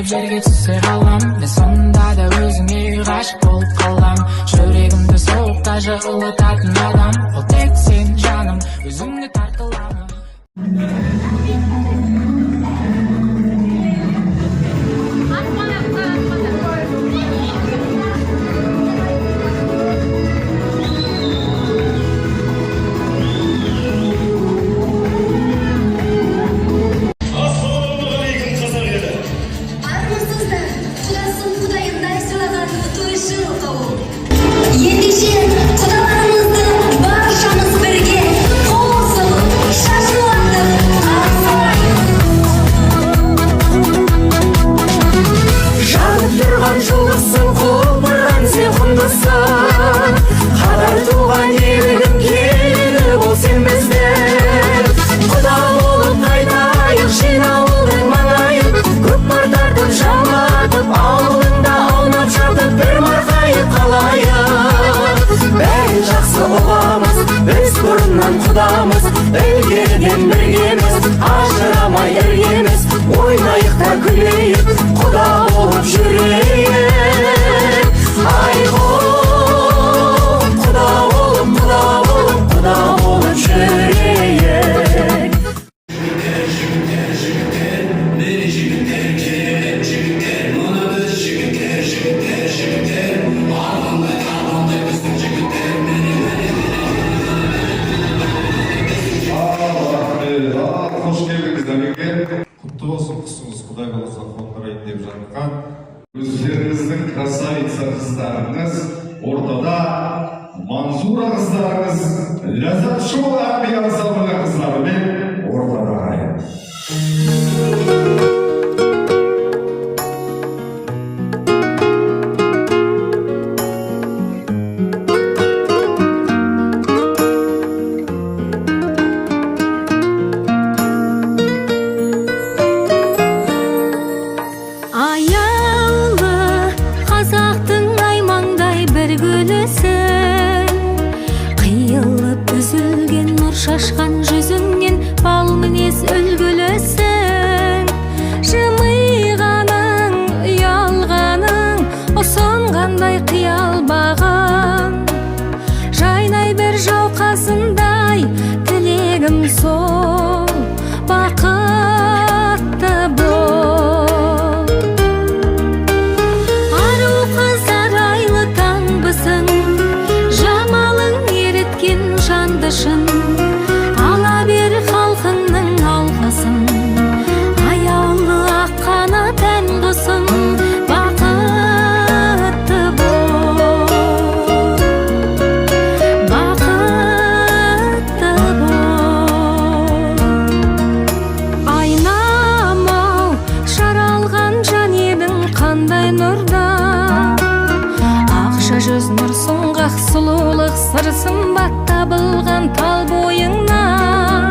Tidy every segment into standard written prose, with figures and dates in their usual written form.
болып жерге түсе қалам, мен сонда да өзіңе ғашық болып қалам. Жүрегімді соғықта жылытатын адам, ол тек сен жаным, өзіңе тартыламын. Құдамыз ілгерден біргеміз, ажырамай іргеміз, ойнайық та күлейік, құда болып жүрейік. Айғол құда болып, құда болып, құда болып жүрейік. Жігіттер, жігіттер, бері жігіттер, керемет жігіттер, мұны біз жігіттер, жігіттер, жігіттер, армандай біздің жігіттер, Қош келдіңіз дәмеге. Құтты болсын құсыңыз, Құдай қаласа қондырайын деп жатқан өздеріңіздің красавица қыздарыңыз, ортада Манзура қыздарыңыз, Ләззат шоу әмбе ансамблі қыздарымен ортада қайын. Шашқан жүзіңнен бал мінез үлгілісің, жымиғаның, ұялғаның, ұсынғандай қиял бағын, жайнай бір жауқасындай тілегім сол, бақытты бол. Ару қыздар айлы таңбысың, жамалың ереткен жандышын, аяулы аққаны тән құсың, бақытты бол, бақытты бол. Айнам-ау, жаралған жан едің қандай нұрда, ақша жүз нұр сұңғақ сұлулық сыр сымбат табылған тал бойыңнан.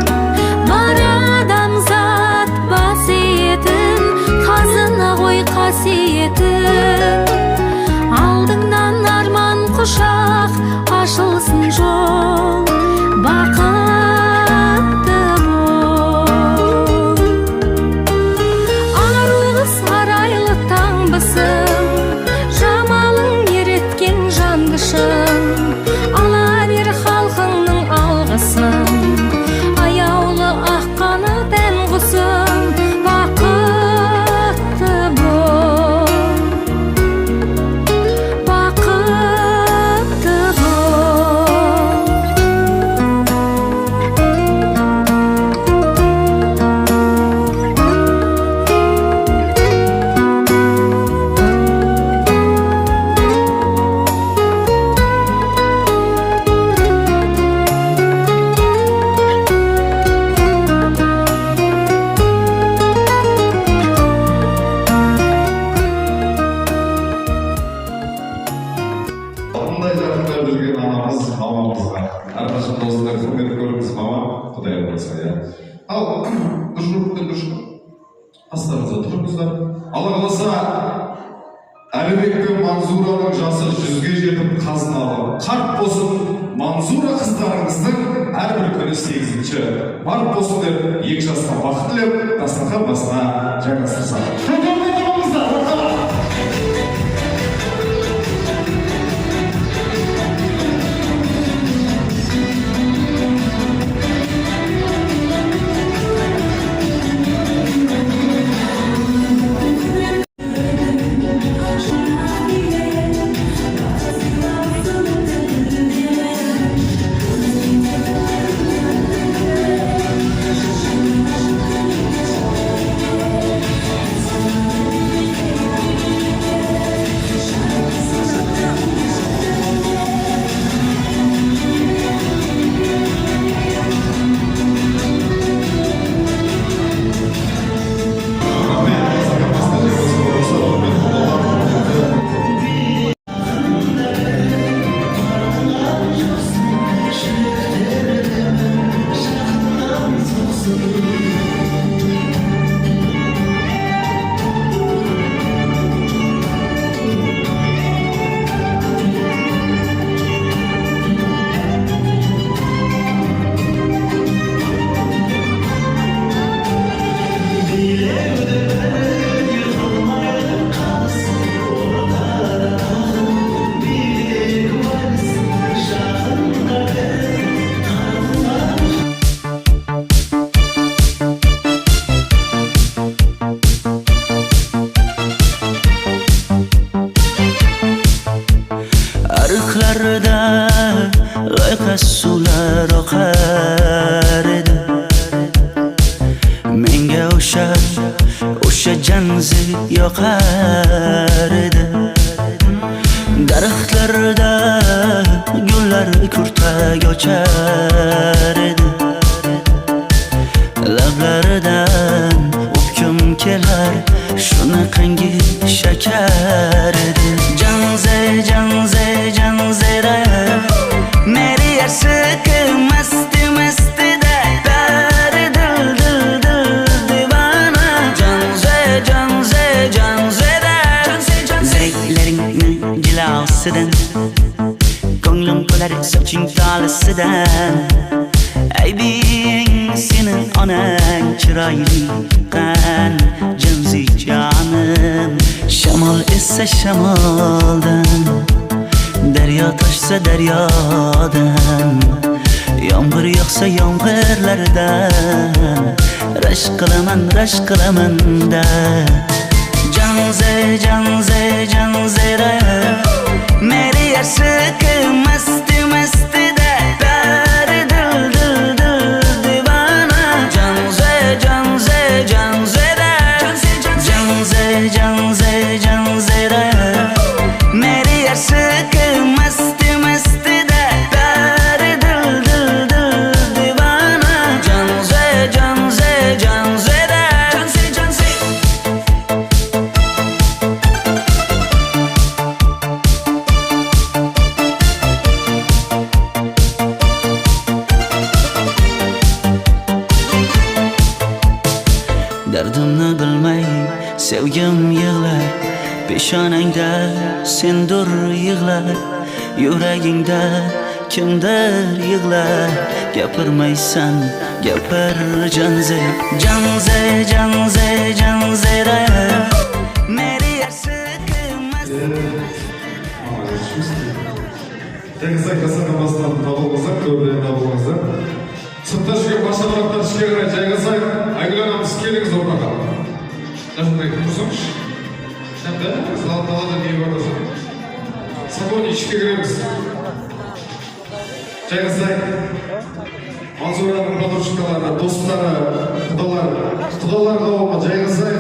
Бар адамзат бас етін, қазына ғой қасиетін, алдыңнан арман құшақ, ашылсын жол, бақытты бол. Ару қыз арайлы таңбысың, жамалың ереткен жандышың, ала бер халқыңның алғысын, аяулы аққаны тән құсың, бақытты бол, бақытты бол. Ондай жақында жүрген анамыз мамамызға әрқашан осындай құрмет көріңіз мама, Құдай қаласа. Ал астарыңызға тұрыңыздар. Алла қаласа Әлібек пен Манзураның жасы 100-ге жетіп қазыналы қарт болсын. Манзура қыздарыңыздың әрбір күні 8-ші бар болсын деп 2 жасқа бақыт тілеп дастархан басына жайғастырсақ. yoshlar oqar edi. Menga o'sha janzi yoqar edi. Daraxtlarda gullar kurtak ochar edi. Lablaridan o'pkim kelar, shunaqangi shakar edi. Janzera meri yarsiqi masti da dari dil divana. Janzera zeylaringni jilosidan, ko'nglim qolar soching tolisidan. Aybing senin onang chiroyli qan janzi jonim. Shamol essa shamoldan, daryo toshsa daryodan, yomg'ir yog'sa yomg'irlardan rashk qilaman da. Janzera meri yarsiqi masti da dari dil divana. Janzera meri yarsiqi masti da dari dil divana. Janzera dardimni bilmay sevgim yig'lar, peshonangda sendur yig'lar, yuragingda kimdir yig'lar. Gapirmaysan gapir janzera meri yarsiqi masti. Тегізай қасаға басынан табылғыздар, көбірен табылғыздар. Сыртта шүйе башаларықтар ішке қарай жайғызай, Айгүл анамыз келіңіз ортаға. Жақындай тұрсыңыз. Шәмді, талада не бар тұрсын. Сабони ішке кіреміз. Жайғызай. Мансураның подружкалары, достары, құдалар қауымы жайғызай.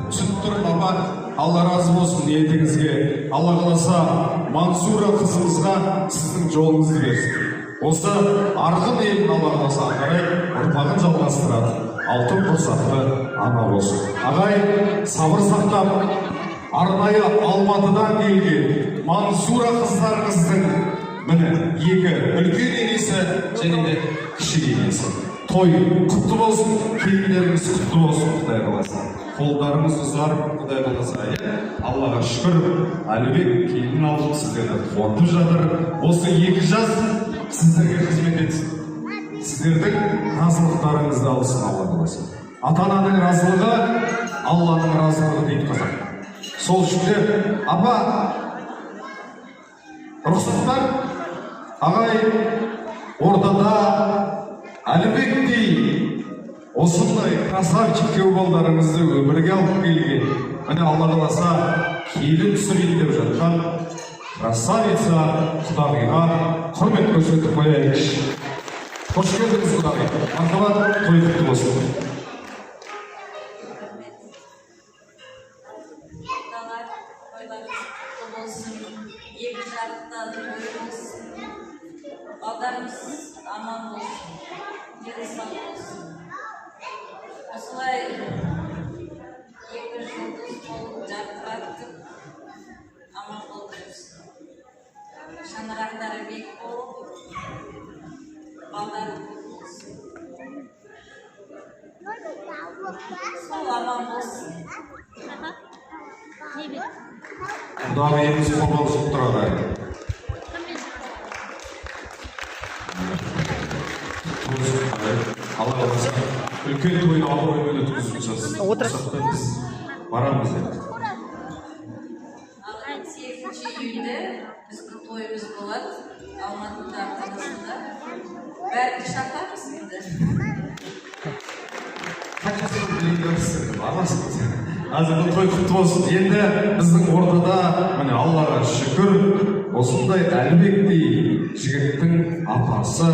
Түсініп тұрып, апа, Алла разы болсын ниетіңізге. Алла қаласа Мансура қызымызға сіздің жолыңызды берсін. Осы арғын елін Алла қаласа ағай ұрпағын жалғастырады. Алтын құрсақты ана болсын. Ағай сабыр сақтап, арнайы Алматыдан келген Мансура қыздарыңыздың міне екі үлкен енесі және де кіші енесі. Той құтты болсын, келіндеріңіз құтты болсын, Құдай қаласа. Қолдарыңыз ұзар, Құдай қаласа. Аллаға шүкір, Әлібек келін алып сіздерді қуантып жатыр. Осы екі жас сіздерге қызмет етсін. Сіздердің разылықтарыңызды алсын Алла қаласа. Ата-ананың разылығы, Алланың разылығы дейді қазақ. Сол үшін де, апа, рұқсаттар, ағай, ортада Әлібектей осындай красавчик балдарыңызды өмірге алып келген, міне Алла қаласа келін түсірейін деп жатқан красавица құдағиға құрмет көрсетіп қояйықшы. Қош келдіңіз құдағи. Мархабат, той құтты болсын. Екі жақтан болсын, балдарымыз аман болсын, дені сау болсын. Осылай екі жұлдыз болып жарқыратып аман болып жүрсін. Шаңырақтары биік болып, балдары болсын. Сол аман болсын. Құдағиымыз қобалжып тұрады. Алла қаласа үлкен тойды абыроймен өткізіп жатсыз. Отырыңыз. Барамыз енді. 8 июньде біздің тойымыз болады Алматыда қаласында. Бәрін шақырамыз енді. Қаншасын біліңдерсіз, барасыз. Азыр бұл той құтты болсын. Енді біздің ортада, міне Аллаға шүкір, осындай әлібектей жігіттің апасы,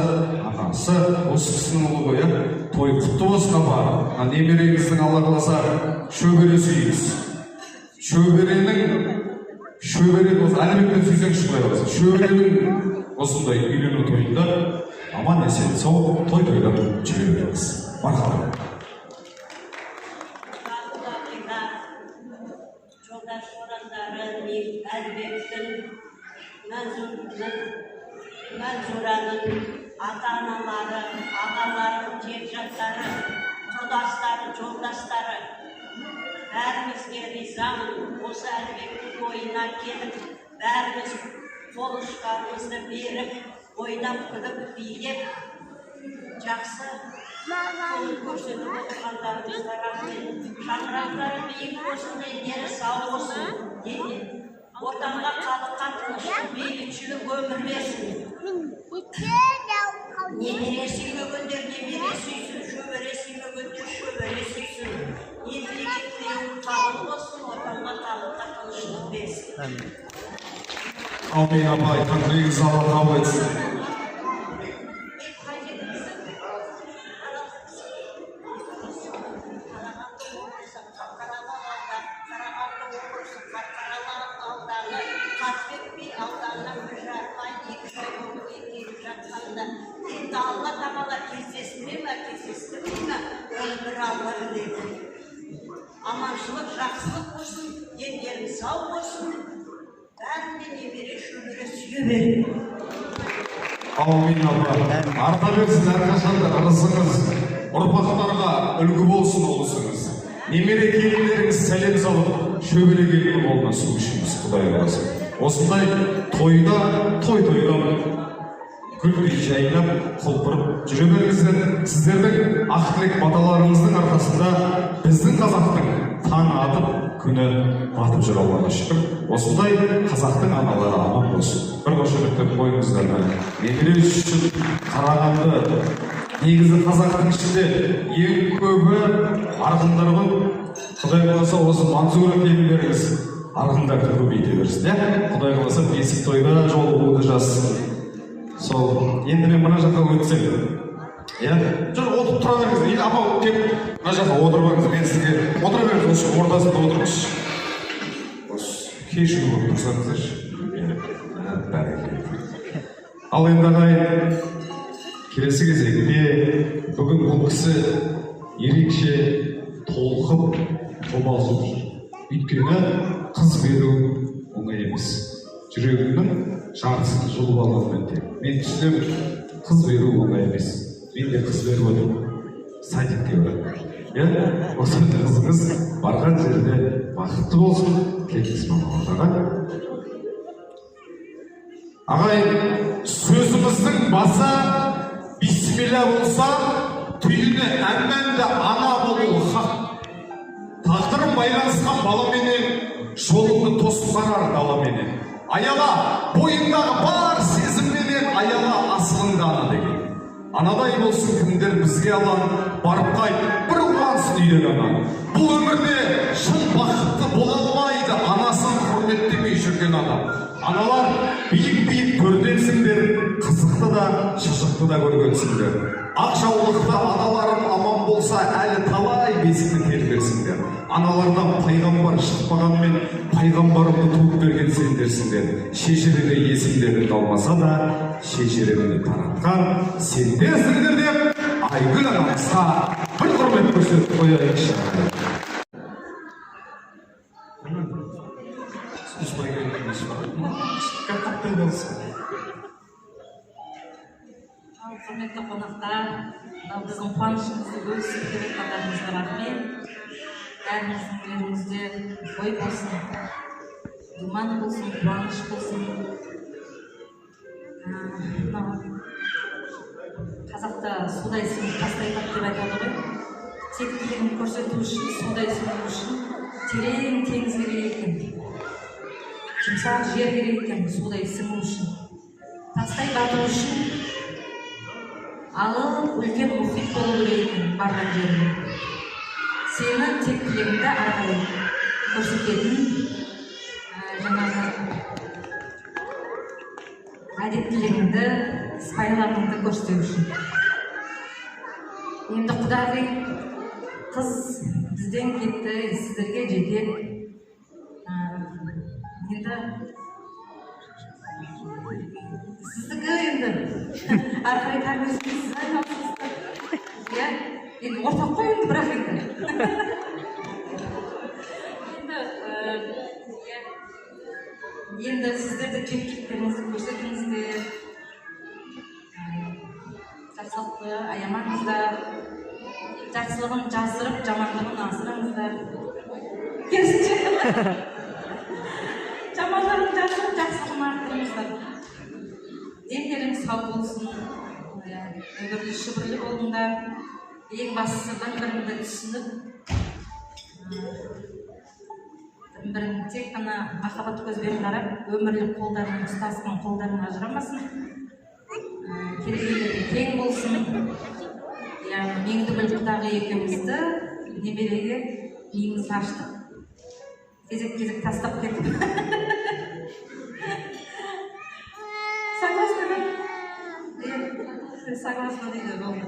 анасы, осы кісінің ұлы ғой, той құтты болсын апа. Немереңіздің Алла қаласа шөбере сүйіңіз. Шөберенің осы әлібектен сүйсеңші құдай қаласа. Шөберенің осындай үйлену тойында аман есен сау той тойлап жүре береміз. Мархабат. Жолдаш орандары Әлібектің, Мәнзураның ата-аналары, ағалары, жекжаттары, құрдастары, жолдастары бәрімізге ризамын. Осы Әлібектің тойына келіп, бәріміз қол ұшқанымызды беріп, ойнап күліп, билеп, жақсы көрсетіп отырғандарыңызға рахмет. Шаңырақтары биік болсын, дендері сау болсын. Отанға халыққа тыныштық, бейбітшілік өмір берсін. Немере сүймегендер немере сүйсін, шөбере сүймегендер шөбере сүйсін. Елдегі тілеуі қалың болсын, отанға халыққа тыныштық берсін. Amin апа, айтқан тілегіңізді Алла қабыл етсін. Алла тағала кездестіре ме, кездестірмей ме, оны бір Алла біледі. Аманшылық, жақсылық болсын, дендерің сау болсын, бәрінде немере шөбере сүйе береді. Аумин апа. Арта берсін әрқашанда ырысыңыз, ұрпақтарға үлгі болсын ұлысыңыз. Немере келіндеріңіз сәлем салып, шөбере келіннің қолына су ішіңіз, Құдай қаласа. Осындай тойда, тойлап, күлдей жайнап, құлпырып жүре беріңіздер. Сіздердің ақ тілек баталарыңыздың арқасында біздің қазақтың таң атып, күні батып жүр, Аллаға шүкір. Осындай қазақтың аналары аман болсын. Бір қошеметтеп қойыңыздар. Немере үшін Қарағанды, негізі қазақтың ішінде ең көбі арғындар ғой. Құдай қаласа осы Манзура келіндеріңіз арғындарды көбейте берсін. Құдай қаласа бесік тойда жолығуды жазсын. Сол, енді мен мына жаққа өтсем. Жүр, отырып тұра беріңіз. Апа, кеп, мына жаққа отырып беріңіз. Мен сізге отыра беріңіз, осы ортасында отырыңыз. Осы кешігіп болып тұрсаңыздаршы. Ал енді ағайын, келесі кезекте бүгін бұл кісі ерекше толқып, қобалжып жүр. Өйткені қыз беру оңай емес. Жүрегімнің жартысын жұлып алғанмен тек. Мен түсінемін, қыз беру оңай емес. Мен де қыз беріп отырмын. Садикте барып. Осындай қызыңыз барған жерде бақытты болсын. Келіңіз мамаларға. Ағайын, сөзіміздің басы бисмилля болса, түйіні әмменді ана болуы хақ. Тағдырым байланысқан баламенен, жолыңды тосып барар даламенен. Аяла, бойындағы бар сезімменен, аяла асылыңды ана деген. Анадай болсын кімдер бізге алан, барып қайт, бір қуансын үйден ана. Бұл өмірде шын бақытты бола алмайды, анасын құрметтемей жүрген адам. Аналар биік-биік көрденсіңдер, қызықты да, шышықты да көргенсіңдер. Ақ жаулықта аналарым аман болса, әлі талай бесікті терберсіңдер. Аналардан пайғамбар шықпағанмен, пайғамбарымды туып берген сендерсіңдер. Шешелері есімдері қалмаса да, шешелерімді таратқан сендерсіңдер деп, Айгүл анамызға бір құрмет көрсетіп қояйықшы. Құрметті қонақтар, біздің қуанышымызды бөлісіп келе жатқандарыңызға рахмет. Бәріміздің үйлерімізде той болсын, думан болсын, қуаныш болсын. Қазақта судай сіңіп тастай тап деп айтады ғой. Тектілігін көрсету үшін, судай сіңу үшін терең теңіз керек екен. Жұмсақ жер керек екен судай сіңу үшін. Тастай бату үшін алып үлкен мұхит болу керек екен барған жеріне. Сені тектілігіңді арқылы көрсететін жаңағы әдептілігіңді сыпайылығыңды көрсету үшін. Енді құдағи қыз бізден кетті, сіздерге жетеді. Енді сіздікі енді ары қарай тәрбиесін сіз айналысыздар. Иә, енді ортақ қой енді бірақ енді. Енді сіздерді кем-кетіктеріңізді көрсетіңіздер, жақсылықты аямаңыздар, жақсылығын жасырып, жамандығын асырыңыздар. Керісінше жамандығын жасырып, жақсылығын арттырыңыздар. Дендеріңіз сау болсын, өмірлі шүбірлі болыңдар. Ең бастысы бір-біріңді түсініп, бірін тек қана махаббат көзбен қарап, өмірлік қолдарының ұстасқан қолдарының ажырамасын, керегелері тең болсын. Меңдігүл құдағы екеумізді немереге миымыз аштық. Кезек-кезек тастап кетіп. Согласна да? Согласна дейді болды.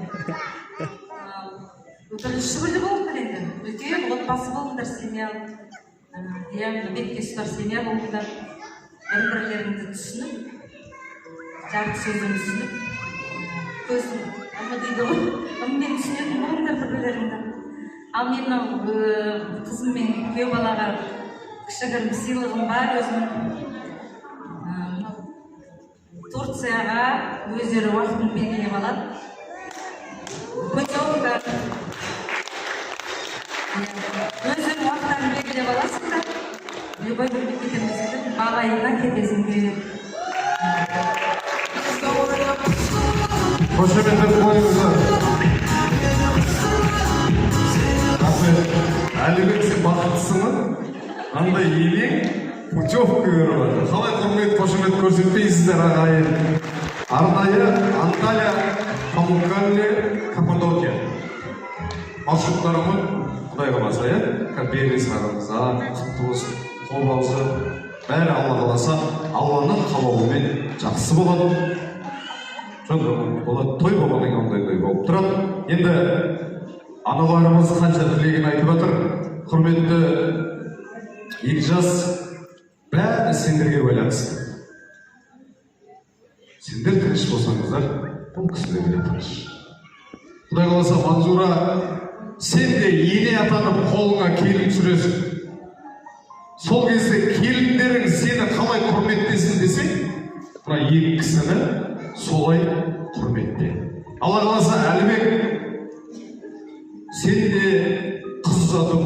Өтірі шүбірлі болыңдар енді. Үлкен отбасы болыңдар, семья. Бетке ұстар семья болыңдар. Бір-бірлеріңді түсініп, жарты сөзін түсініп, көзін ымы дейді ғой, ыммен түсінетін болыңдар бір-бірлеріңді. Ал менің қызым мен күйеу балаға кішігірім сыйлығым бар өзімнің. Турцияға өздері уақытын белгілеп алады. Путевка. Өздері уақыттарын белгілеп аласыңдар. Любой бір мекемеміздің бағайына кетесіңдер. Қошеметтеп қойыңыздар. Рахмет. Әлібек, сен бақыттысың, андай елең путевка беріп жатыр. Қалай құрмет, қошемет көрсетпейсіздер ағайын. Арнайы Анталия, Памуккале, Каппадокия маршруттарымын Құдай қаласа, беріңіз ағамызға, құтты болсын, қобалжы, бәрі Алла қаласа, Алланың қалауымен жақсы болады. Болады, той болғаннан ондай той болып тұрады. Енді аналарымыз қанша тілегін айтып жатыр. Құрметті екі жас, бәрі сендерге байланысты. Сендер тыныш болсаңыздар, бұл кісілер де тыныш. Құдай қаласа, Манзура, сен де ене атанып қолыңа келін түсіресің. Сол кезде келіндерің сені қалай құрметтесін десең, мына екі кісіні солай құрметте. Алла қаласа, Әлібек, сен де қыз ұзатып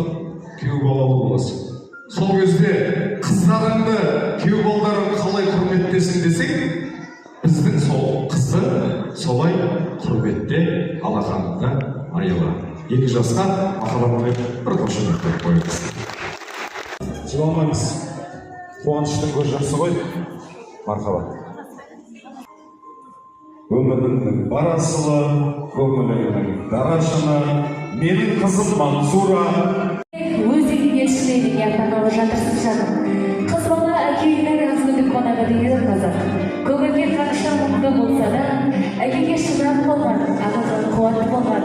күйеу балалы боласың. Сол кезде қыздарыңды, күйеу балаларың қалай құрметтесін десең, біздің сол қызды солай құрметте, алақанында айыла. Екі жасқа махаббатпен бір қошемет беріп қойыңыз. Жыламаңыз, қуаныштың көз жасы ғой. Мархабат. Өмірінің бар асылы, көңілінің дарашыны, менің қызым Мансура. Өзіңе шілейдің ятағалы жатырсыз жаным. Қыз бала әкейінің өзінің қонағы деген қазақ. Көңілге қанша мұңды болса да, әкеге шырақ болған, ағаға қуат болған,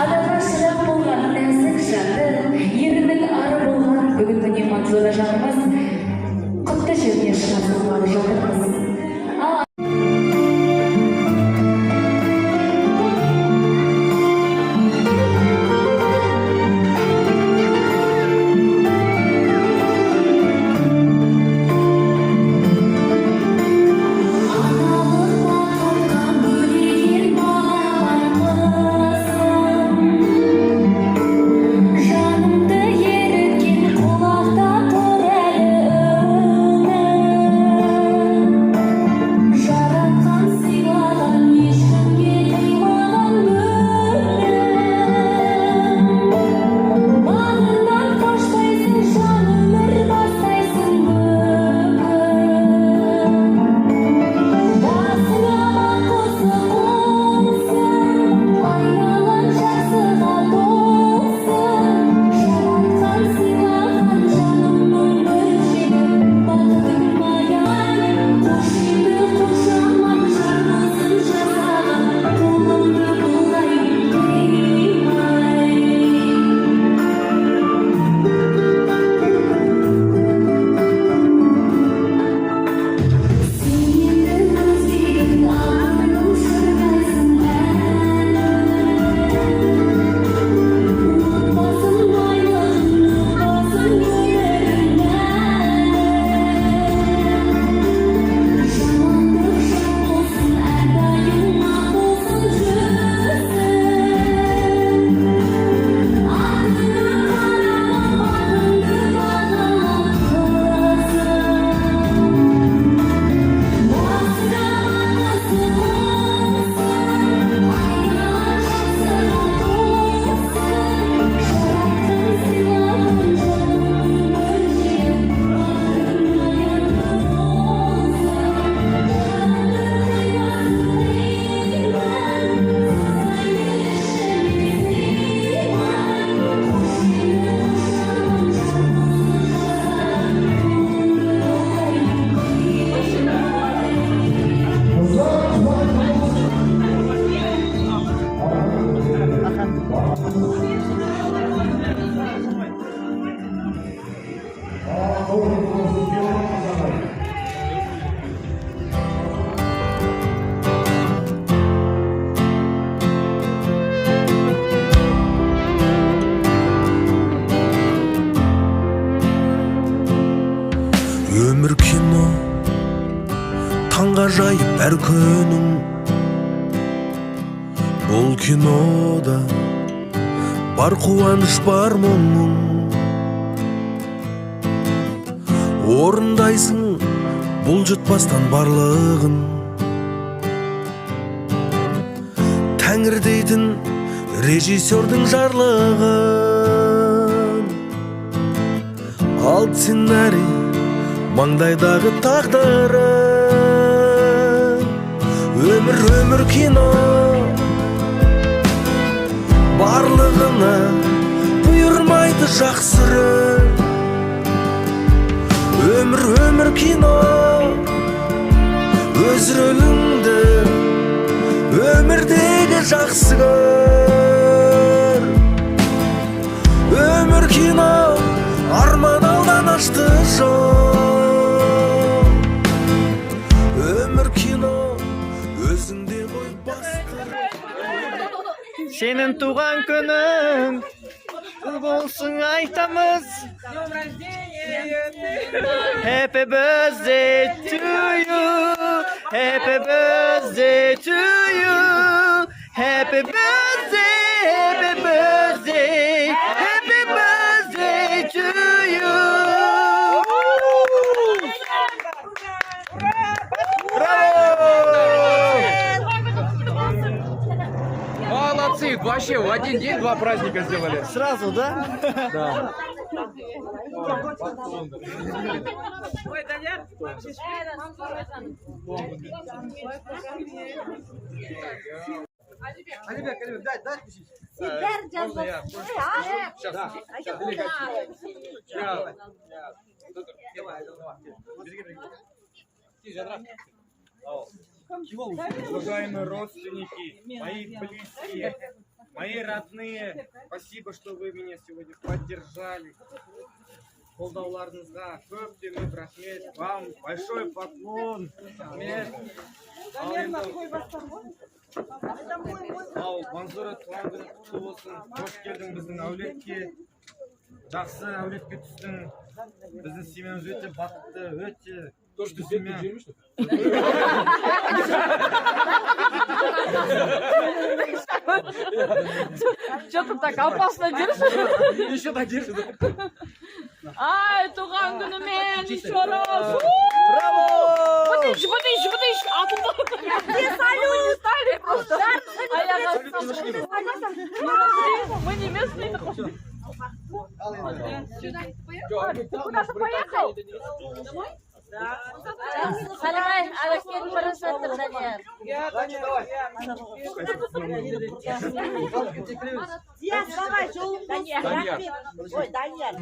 анаға шырақ болған нәзік жанды, ерінің ары болған бүгін міне Мансура жанымыз құтты жерге шығарылғалы жатырмыз. Жанымды еріткен құлақта тұр әлі жайып әр күнің бұл кинода бар қуаныш бар мұңың орындайсың бұлжытпастан барлығын тәңір дейтін режиссердің жарлығын ал сценарий маңдайдағы тағдырын өмір кино барлығына бұйырмайды жақсырын өмір кино өз рөліңді өмірдегі жақсы көр өмір кино арман алдан ашты жол өмір кино өзіңде ғой басты Сенің туған күнің құтты болсын айтамыз. Happy birthday to you. Happy birthday to you. Happy birthday, happy birthday, happy birthday to you. Молодцы, вообще в один день 2 праздника сделали. Сразу, да? Да. Уважаемые родственники, мои близкие, мои родные, спасибо, что вы меня сегодня поддержали. Қолдауларыңызға көптен көп рахмет. Вам большой поклон. Рахмет. Ал Манзура туған күні құтты болсын. Қош келдің біздің әулетке. Жақсы әулетке түстің. Біздің семьямыз өте бақытты, өте семья. Что-то так опасно держишь. Еще так держит. Ай, туған күнімен еще раз. Браво! Подыщи. Где салют? Стали просто. А я мы не местные. Куда-то поехал? Салимай, Алексей Борисович, Даниэль. Давай, Даниэль. Ой, Даниэль.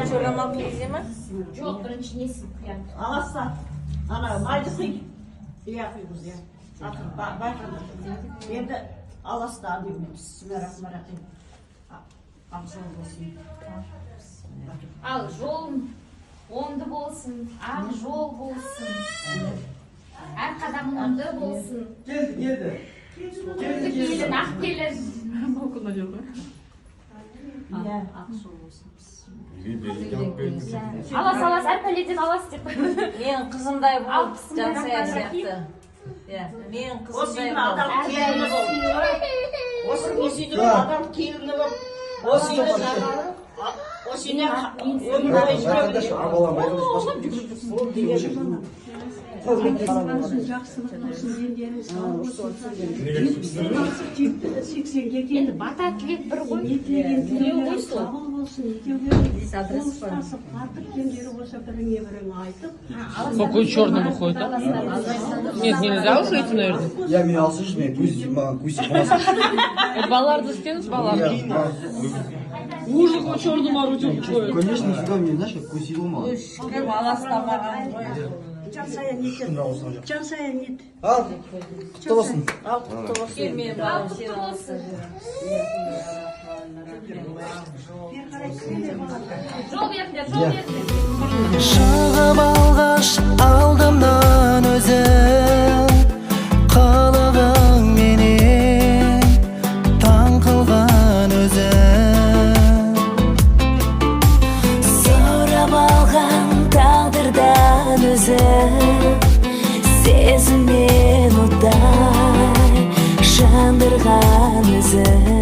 Çoramak yiyeceğim mi? Жоқ, бірінші несін құян. Аласа. Ана майды құй. Иә құймыз, иә. Байқамыз. Енді аласта деймін. Бисмиллахиррахманиррахим. Амсал болсын. Ал жолың оңды болсын, ақ жол болсын. Әр қадамың оңды болсын. Келді. Көзі келін, ақ келін. Иә, ақ жол болсын. Алас, әр пәледен алас деп. Менің қызымдай болып жансая сияқты. Менің қызымдай Осының адам келіні бол. Осының адам келіні бол. Осының өмір бойы жүреді. Енді бата тілек бір ғой. Не ғой сол? Какой черный выходит, да? Нет, нельзя уж эти, наверное. Я меня слышишь, мне кусик Это балларды стены с балларды. Ужас, он черным орудием ходит. Конечно, сюда мне, знаешь, как кусил мало. Кім аластамаған ғой. Жансая нет. Ал, құтты болсын. Ал құтты болсын. Келмейін балам, сен аласың. Жол беріңдер, жол беріңдер. Шығып алғаш алдымда саған өзім